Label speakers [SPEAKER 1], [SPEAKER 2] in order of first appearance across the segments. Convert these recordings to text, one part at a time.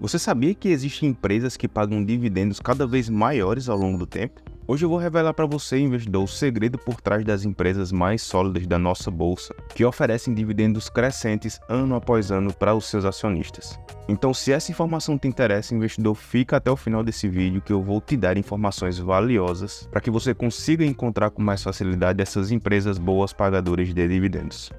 [SPEAKER 1] Você sabia que existem empresas que pagam dividendos cada vez maiores ao longo do tempo? Hoje eu vou revelar para você, investidor, o segredo por trás das empresas mais sólidas da nossa bolsa, que oferecem dividendos crescentes ano após ano para os seus acionistas. Então, se essa informação te interessa, investidor, fica até o final desse vídeo que eu vou te dar informações valiosas para que você consiga encontrar com mais facilidade essas empresas boas pagadoras de dividendos.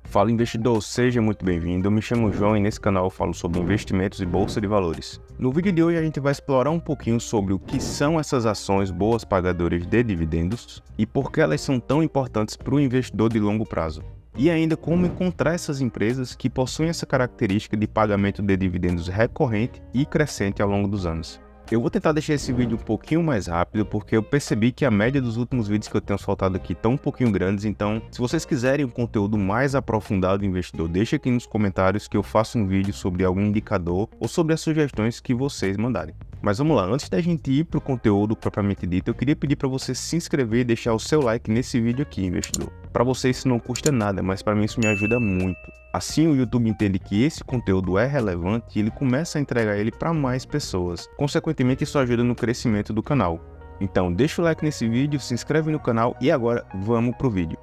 [SPEAKER 1] Fala investidor, seja muito bem-vindo, eu me chamo João e nesse canal eu falo sobre investimentos e bolsa de valores. No vídeo de hoje a gente vai explorar um pouquinho sobre o que são essas ações boas pagadoras de dividendos e por que elas são tão importantes para o investidor de longo prazo. E ainda como encontrar essas empresas que possuem essa característica de pagamento de dividendos recorrente e crescente ao longo dos anos. Eu vou tentar deixar esse vídeo um pouquinho mais rápido, porque eu percebi que a média dos últimos vídeos que eu tenho soltado aqui estão um pouquinho grandes, então se vocês quiserem um conteúdo mais aprofundado do investidor, deixa aqui nos comentários que eu faço um vídeo sobre algum indicador ou sobre as sugestões que vocês mandarem. Mas vamos lá, antes da gente ir para o conteúdo propriamente dito, eu queria pedir para você se inscrever e deixar o seu like nesse vídeo aqui, investidor. Para você isso não custa nada, mas para mim isso me ajuda muito. Assim o YouTube entende que esse conteúdo é relevante e ele começa a entregar ele para mais pessoas. Consequentemente, isso ajuda no crescimento do canal. Então, deixa o like nesse vídeo, se inscreve no canal e agora vamos para o vídeo.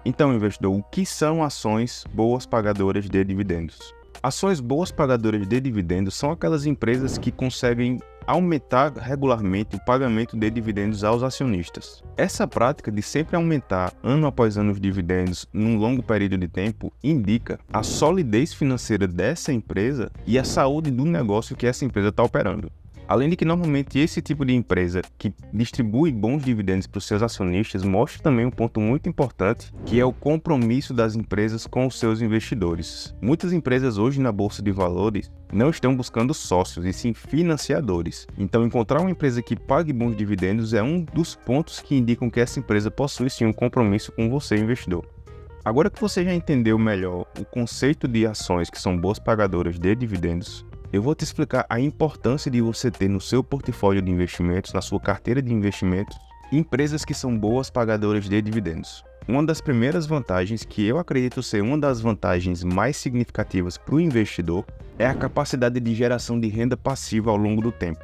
[SPEAKER 1] Então, investidor, o que são ações boas pagadoras de dividendos? Ações boas pagadoras de dividendos são aquelas empresas que conseguem aumentar regularmente o pagamento de dividendos aos acionistas. Essa prática de sempre aumentar ano após ano os dividendos num longo período de tempo indica a solidez financeira dessa empresa e a saúde do negócio que essa empresa está operando. Além de que normalmente esse tipo de empresa que distribui bons dividendos para os seus acionistas mostra também um ponto muito importante, que é o compromisso das empresas com os seus investidores. Muitas empresas hoje na Bolsa de Valores não estão buscando sócios, e sim financiadores. Então encontrar uma empresa que pague bons dividendos é um dos pontos que indicam que essa empresa possui sim um compromisso com você, investidor. Agora que você já entendeu melhor o conceito de ações que são boas pagadoras de dividendos, eu vou te explicar a importância de você ter no seu portfólio de investimentos, na sua carteira de investimentos, empresas que são boas pagadoras de dividendos. Uma das primeiras vantagens, que eu acredito ser uma das vantagens mais significativas para o investidor, é a capacidade de geração de renda passiva ao longo do tempo.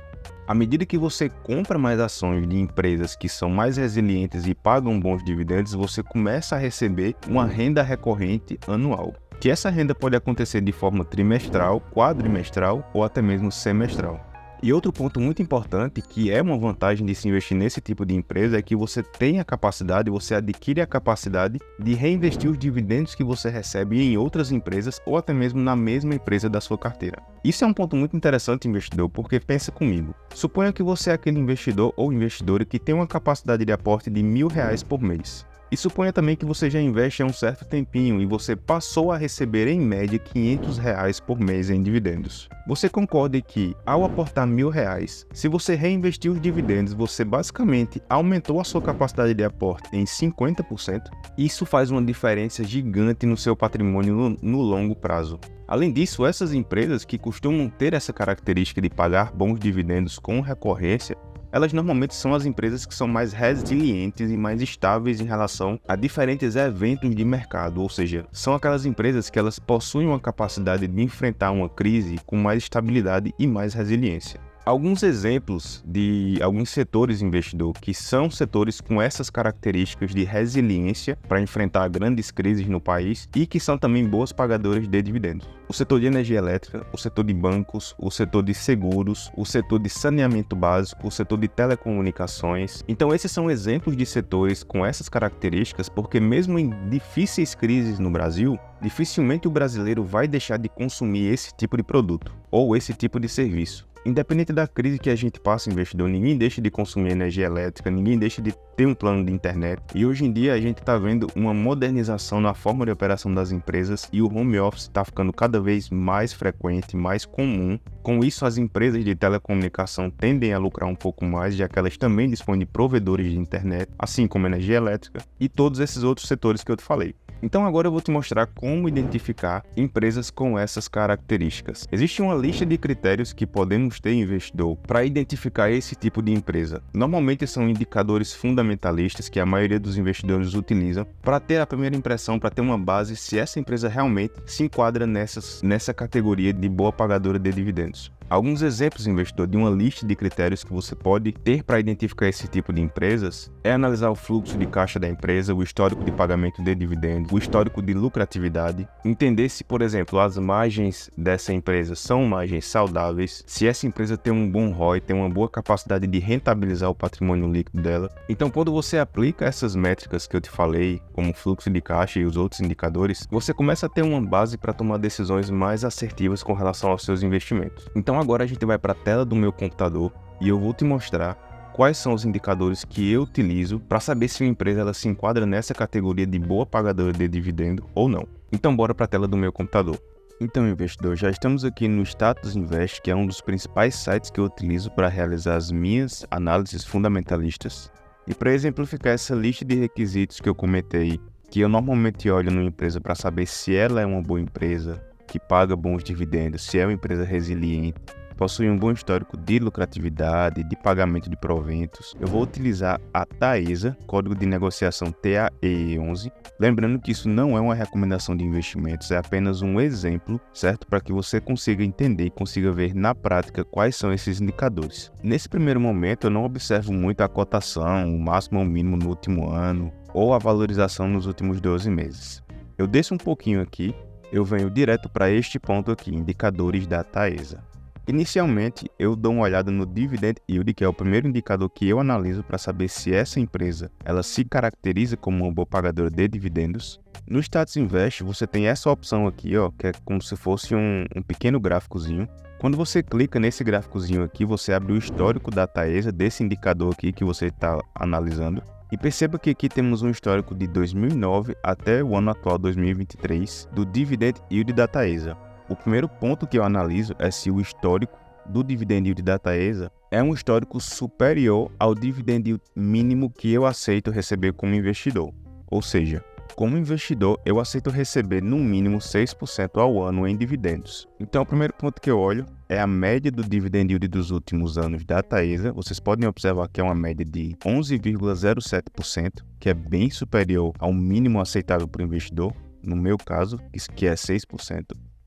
[SPEAKER 1] À medida que você compra mais ações de empresas que são mais resilientes e pagam bons dividendos, você começa a receber uma renda recorrente anual. Que essa renda pode acontecer de forma trimestral, quadrimestral ou até mesmo semestral. E outro ponto muito importante, que é uma vantagem de se investir nesse tipo de empresa, é que você tem a capacidade, você adquire a capacidade de reinvestir os dividendos que você recebe em outras empresas ou até mesmo na mesma empresa da sua carteira. Isso é um ponto muito interessante, investidor, porque pensa comigo. Suponha que você é aquele investidor ou investidora que tem uma capacidade de aporte de R$1.000 por mês. E suponha também que você já investe há um certo tempinho e você passou a receber em média R$500 por mês em dividendos. Você concorda que ao aportar R$1.000, se você reinvestir os dividendos, você basicamente aumentou a sua capacidade de aporte em 50%? Isso faz uma diferença gigante no seu patrimônio no longo prazo. Além disso, essas empresas que costumam ter essa característica de pagar bons dividendos com recorrência, elas normalmente são as empresas que são mais resilientes e mais estáveis em relação a diferentes eventos de mercado, ou seja, são aquelas empresas que elas possuem uma capacidade de enfrentar uma crise com mais estabilidade e mais resiliência. Alguns exemplos de alguns setores, investidor, que são setores com essas características de resiliência para enfrentar grandes crises no país e que são também boas pagadoras de dividendos. O setor de energia elétrica, o setor de bancos, o setor de seguros, o setor de saneamento básico, o setor de telecomunicações. Então esses são exemplos de setores com essas características, porque mesmo em difíceis crises no Brasil, dificilmente o brasileiro vai deixar de consumir esse tipo de produto ou esse tipo de serviço. Independente da crise que a gente passa, investidor, ninguém deixa de consumir energia elétrica, ninguém deixa de ter um plano de internet. E hoje em dia a gente está vendo uma modernização na forma de operação das empresas e o home office está ficando cada vez mais frequente, mais comum. Com isso, as empresas de telecomunicação tendem a lucrar um pouco mais, já que elas também dispõem de provedores de internet, assim como energia elétrica e todos esses outros setores que eu te falei. Então agora eu vou te mostrar como identificar empresas com essas características. Existe uma lista de critérios que podemos ter, investidor, para identificar esse tipo de empresa. Normalmente são indicadores fundamentais fundamentalistas que a maioria dos investidores utilizam para ter a primeira impressão, para ter uma base se essa empresa realmente se enquadra nessa categoria de boa pagadora de dividendos. Alguns exemplos, investidor, de uma lista de critérios que você pode ter para identificar esse tipo de empresas é analisar o fluxo de caixa da empresa, o histórico de pagamento de dividendos, o histórico de lucratividade, entender se, por exemplo, as margens dessa empresa são margens saudáveis, se essa empresa tem um bom ROI, tem uma boa capacidade de rentabilizar o patrimônio líquido dela. Então, quando você aplica essas métricas que eu te falei, como fluxo de caixa e os outros indicadores, você começa a ter uma base para tomar decisões mais assertivas com relação aos seus investimentos. Então, agora a gente vai para a tela do meu computador e eu vou te mostrar quais são os indicadores que eu utilizo para saber se uma empresa ela se enquadra nessa categoria de boa pagadora de dividendo ou não. Então bora para a tela do meu computador. Então, investidor, já estamos aqui no Status Invest, que é um dos principais sites que eu utilizo para realizar as minhas análises fundamentalistas. E para exemplificar essa lista de requisitos que eu comentei, que eu normalmente olho numa empresa para saber se ela é uma boa empresa, que paga bons dividendos, se é uma empresa resiliente, possui um bom histórico de lucratividade, de pagamento de proventos, eu vou utilizar a Taesa, código de negociação TAE11. Lembrando que isso não é uma recomendação de investimentos, é apenas um exemplo, certo? Para que você consiga entender e consiga ver na prática quais são esses indicadores. Nesse primeiro momento, eu não observo muito a cotação, o máximo ou o mínimo no último ano, ou a valorização nos últimos 12 meses. Eu desço um pouquinho aqui, eu venho direto para este ponto aqui, indicadores da Taesa. Inicialmente, eu dou uma olhada no Dividend Yield, que é o primeiro indicador que eu analiso para saber se essa empresa ela se caracteriza como uma boa pagadora de dividendos. No Status Invest, você tem essa opção aqui, ó, que é como se fosse um pequeno gráficozinho. Quando você clica nesse gráficozinho aqui, você abre o histórico da Taesa, desse indicador aqui que você está analisando. E perceba que aqui temos um histórico de 2009 até o ano atual, 2023, do Dividend Yield da Taesa. O primeiro ponto que eu analiso é se o histórico do Dividend Yield da Taesa é um histórico superior ao Dividend Yield mínimo que eu aceito receber como investidor. Ou seja, como investidor, eu aceito receber no mínimo 6% ao ano em dividendos. Então, o primeiro ponto que eu olho é a média do Dividend Yield dos últimos anos da Taesa. Vocês podem observar que é uma média de 11,07%, que é bem superior ao mínimo aceitável para o investidor, no meu caso, que é 6%.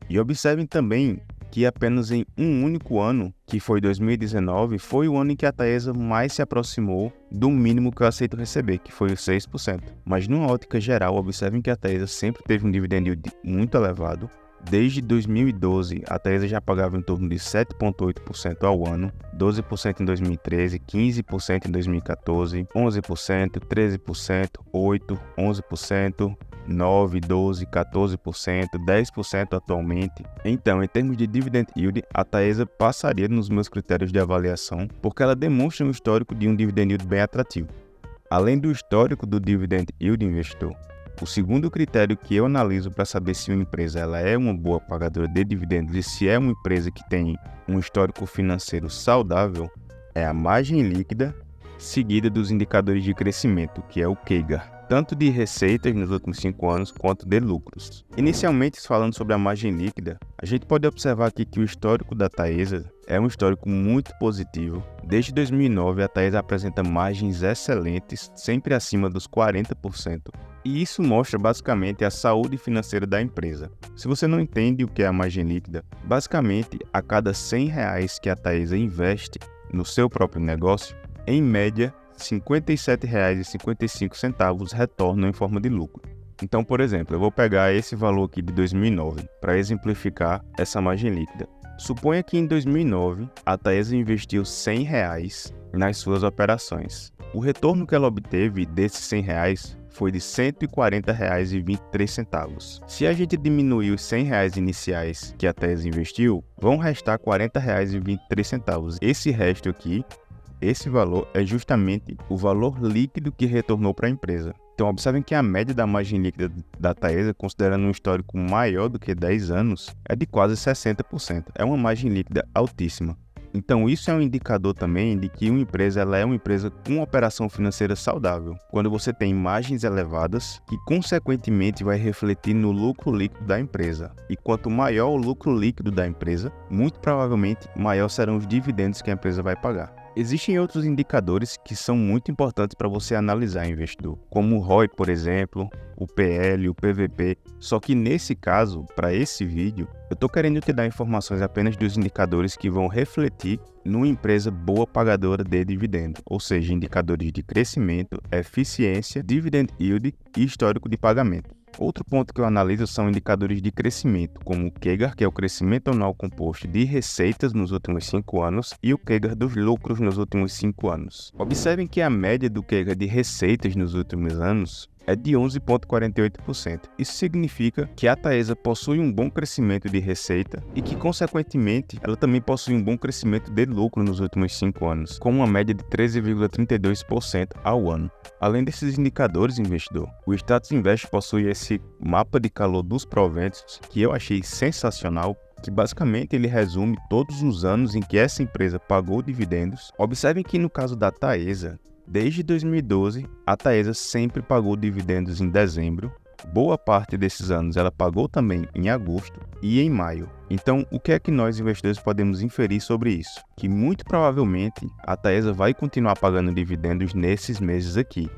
[SPEAKER 1] E observem também que apenas em um único ano, que foi 2019, foi o ano em que a Taesa mais se aproximou do mínimo que eu aceito receber, que foi os 6%. Mas numa ótica geral, observem que a Taesa sempre teve um dividend yield muito elevado. Desde 2012, a Taesa já pagava em torno de 7,8% ao ano, 12% em 2013, 15% em 2014, 11%, 13%, 8%, 11%, 9%, 12%, 14%, 10% atualmente. Então, em termos de Dividend Yield, a Taesa passaria nos meus critérios de avaliação, porque ela demonstra um histórico de um Dividend Yield bem atrativo. Além do histórico do Dividend Yield, investidor, o segundo critério que eu analiso para saber se uma empresa ela é uma boa pagadora de dividendos e se é uma empresa que tem um histórico financeiro saudável é a margem líquida, seguida dos indicadores de crescimento, que é o CAGR, tanto de receitas nos últimos 5 anos quanto de lucros. Inicialmente, falando sobre a margem líquida, a gente pode observar aqui que o histórico da Taesa é um histórico muito positivo. Desde 2009, a Taesa apresenta margens excelentes, sempre acima dos 40%. E isso mostra basicamente a saúde financeira da empresa. Se você não entende o que é a margem líquida, basicamente a cada R$100 que a Taesa investe no seu próprio negócio, em média, R$ 57,55 retornam em forma de lucro. Então, por exemplo, eu vou pegar esse valor aqui de 2009 para exemplificar essa margem líquida. Suponha que em 2009 a Taesa investiu R$ 100 nas suas operações. O retorno que ela obteve desses R$ 100 foi de R$ 140,23. Se a gente diminuir os R$ 100 iniciais que a Taesa investiu, vão restar R$ 40,23. Esse resto aqui, esse valor é justamente o valor líquido que retornou para a empresa. Então, observem que a média da margem líquida da Taesa, considerando um histórico maior do que 10 anos, é de quase 60%. É uma margem líquida altíssima. Então isso é um indicador também de que uma empresa ela é uma empresa com operação financeira saudável. Quando você tem margens elevadas, que consequentemente vai refletir no lucro líquido da empresa. E quanto maior o lucro líquido da empresa, muito provavelmente maior serão os dividendos que a empresa vai pagar. Existem outros indicadores que são muito importantes para você analisar, investidor, como o ROI, por exemplo, o PL, o PVP. Só que nesse caso, para esse vídeo, eu estou querendo te dar informações apenas dos indicadores que vão refletir numa empresa boa pagadora de dividendo, ou seja, indicadores de crescimento, eficiência, dividend yield e histórico de pagamento. Outro ponto que eu analiso são indicadores de crescimento, como o CAGR, que é o crescimento anual composto de receitas nos últimos 5 anos, e o CAGR dos lucros nos últimos 5 anos. Observem que a média do CAGR de receitas nos últimos anos é de 11,48%. Isso significa que a Taesa possui um bom crescimento de receita e que, consequentemente, ela também possui um bom crescimento de lucro nos últimos 5 anos, com uma média de 13,32% ao ano. Além desses indicadores, investidor, o Status Invest possui esse mapa de calor dos proventos que eu achei sensacional, que basicamente ele resume todos os anos em que essa empresa pagou dividendos. Observem que no caso da Taesa, desde 2012, a Taesa sempre pagou dividendos em dezembro. Boa parte desses anos ela pagou também em agosto e em maio. Então, o que é que nós investidores podemos inferir sobre isso? Que muito provavelmente a Taesa vai continuar pagando dividendos nesses meses aqui.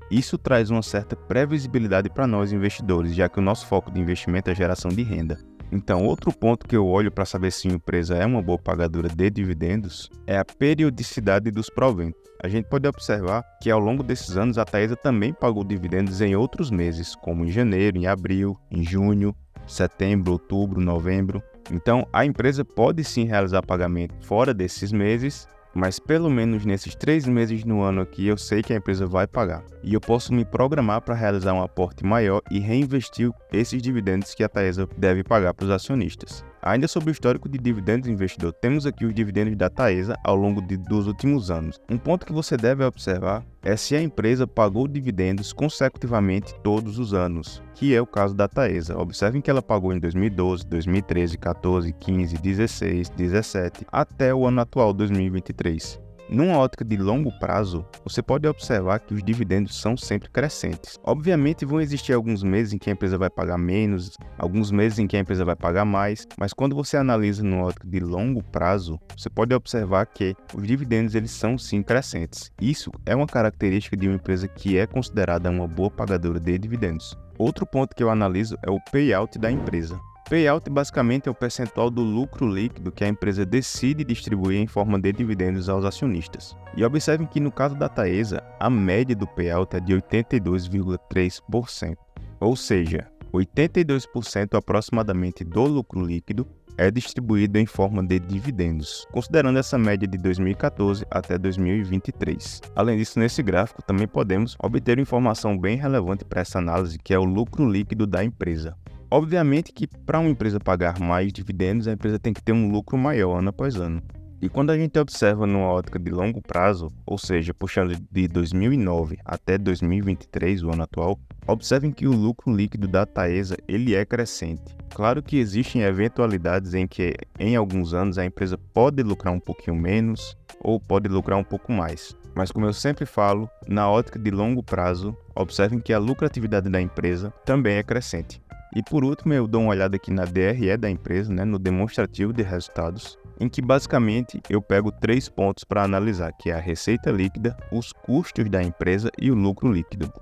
[SPEAKER 1] Isso traz uma certa previsibilidade para nós investidores, já que o nosso foco de investimento é a geração de renda. Então, outro ponto que eu olho para saber se uma empresa é uma boa pagadora de dividendos é a periodicidade dos proventos. A gente pode observar que ao longo desses anos a Taesa também pagou dividendos em outros meses, como em janeiro, em abril, em junho, setembro, outubro, novembro. Então, a empresa pode sim realizar pagamento fora desses meses, mas pelo menos nesses 3 meses no ano aqui eu sei que a empresa vai pagar. E eu posso me programar para realizar um aporte maior e reinvestir esses dividendos que a Taesa deve pagar para os acionistas. Ainda sobre o histórico de dividendos, investidor, temos aqui os dividendos da Taesa ao longo dos últimos anos. Um ponto que você deve observar é se a empresa pagou dividendos consecutivamente todos os anos, que é o caso da Taesa. Observem que ela pagou em 2012, 2013, 14, 15, 16, 17, até o ano atual, 2023. Numa ótica de longo prazo, você pode observar que os dividendos são sempre crescentes. Obviamente vão existir alguns meses em que a empresa vai pagar menos, alguns meses em que a empresa vai pagar mais, mas quando você analisa numa ótica de longo prazo, você pode observar que os dividendos eles são sim crescentes. Isso é uma característica de uma empresa que é considerada uma boa pagadora de dividendos. Outro ponto que eu analiso é o payout da empresa. Payout basicamente é o percentual do lucro líquido que a empresa decide distribuir em forma de dividendos aos acionistas. E observem que no caso da Taesa, a média do payout é de 82,3%. Ou seja, 82% aproximadamente do lucro líquido é distribuído em forma de dividendos, considerando essa média de 2014 até 2023. Além disso, nesse gráfico também podemos obter uma informação bem relevante para essa análise, que é o lucro líquido da empresa. Obviamente que para uma empresa pagar mais dividendos, a empresa tem que ter um lucro maior ano após ano. E quando a gente observa numa ótica de longo prazo, ou seja, puxando de 2009 até 2023, o ano atual, observem que o lucro líquido da Taesa ele é crescente. Claro que existem eventualidades em que em alguns anos a empresa pode lucrar um pouquinho menos ou pode lucrar um pouco mais. Mas como eu sempre falo, na ótica de longo prazo, observem que a lucratividade da empresa também é crescente. E por último, eu dou uma olhada aqui na DRE da empresa, no demonstrativo de resultados, em que basicamente eu pego 3 pontos para analisar, que é a receita líquida, os custos da empresa e o lucro líquido.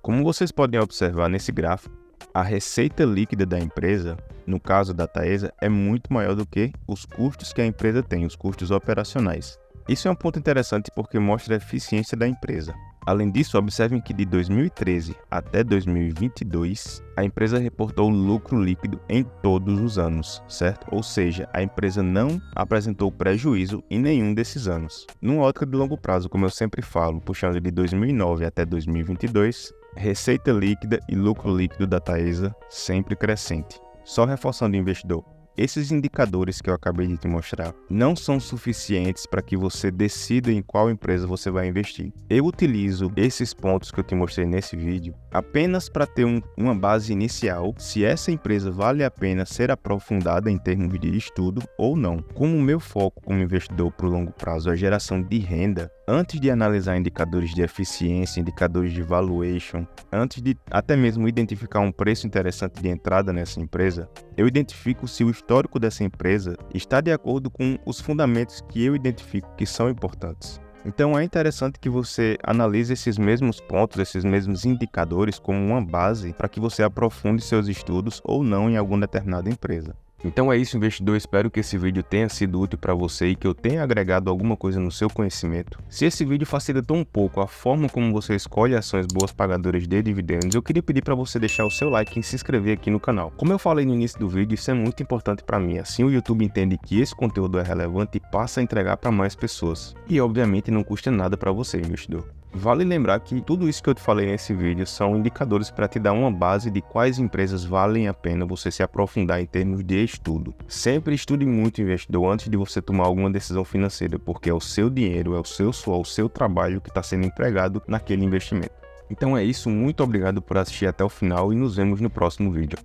[SPEAKER 1] Como vocês podem observar nesse gráfico, a receita líquida da empresa, no caso da Taesa, é muito maior do que os custos que a empresa tem, os custos operacionais. Isso é um ponto interessante porque mostra a eficiência da empresa. Além disso, observem que de 2013 até 2022, a empresa reportou lucro líquido em todos os anos, certo? Ou seja, a empresa não apresentou prejuízo em nenhum desses anos. Numa ótica de longo prazo, como eu sempre falo, puxando de 2009 até 2022, receita líquida e lucro líquido da Taesa sempre crescente. Só reforçando o investidor, esses indicadores que eu acabei de te mostrar não são suficientes para que você decida em qual empresa você vai investir. Eu utilizo esses pontos que eu te mostrei nesse vídeo apenas para ter uma base inicial se essa empresa vale a pena ser aprofundada em termos de estudo ou não. Como o meu foco como investidor para o longo prazo é a geração de renda, antes de analisar indicadores de eficiência, indicadores de valuation, antes de até mesmo identificar um preço interessante de entrada nessa empresa, eu identifico se o histórico dessa empresa está de acordo com os fundamentos que eu identifico que são importantes. Então é interessante que você analise esses mesmos pontos, esses mesmos indicadores como uma base para que você aprofunde seus estudos ou não em alguma determinada empresa. Então é isso, investidor. Espero que esse vídeo tenha sido útil para você e que eu tenha agregado alguma coisa no seu conhecimento. Se esse vídeo facilitou um pouco a forma como você escolhe ações boas pagadoras de dividendos, eu queria pedir para você deixar o seu like e se inscrever aqui no canal. Como eu falei no início do vídeo, isso é muito importante para mim. Assim o YouTube entende que esse conteúdo é relevante e passa a entregar para mais pessoas. E obviamente não custa nada para você, investidor. Vale lembrar que tudo isso que eu te falei nesse vídeo são indicadores para te dar uma base de quais empresas valem a pena você se aprofundar em termos de estudo. Sempre estude muito, investidor, antes de você tomar alguma decisão financeira, porque é o seu dinheiro, é o seu suor, o seu trabalho que está sendo empregado naquele investimento. Então é isso, muito obrigado por assistir até o final e nos vemos no próximo vídeo.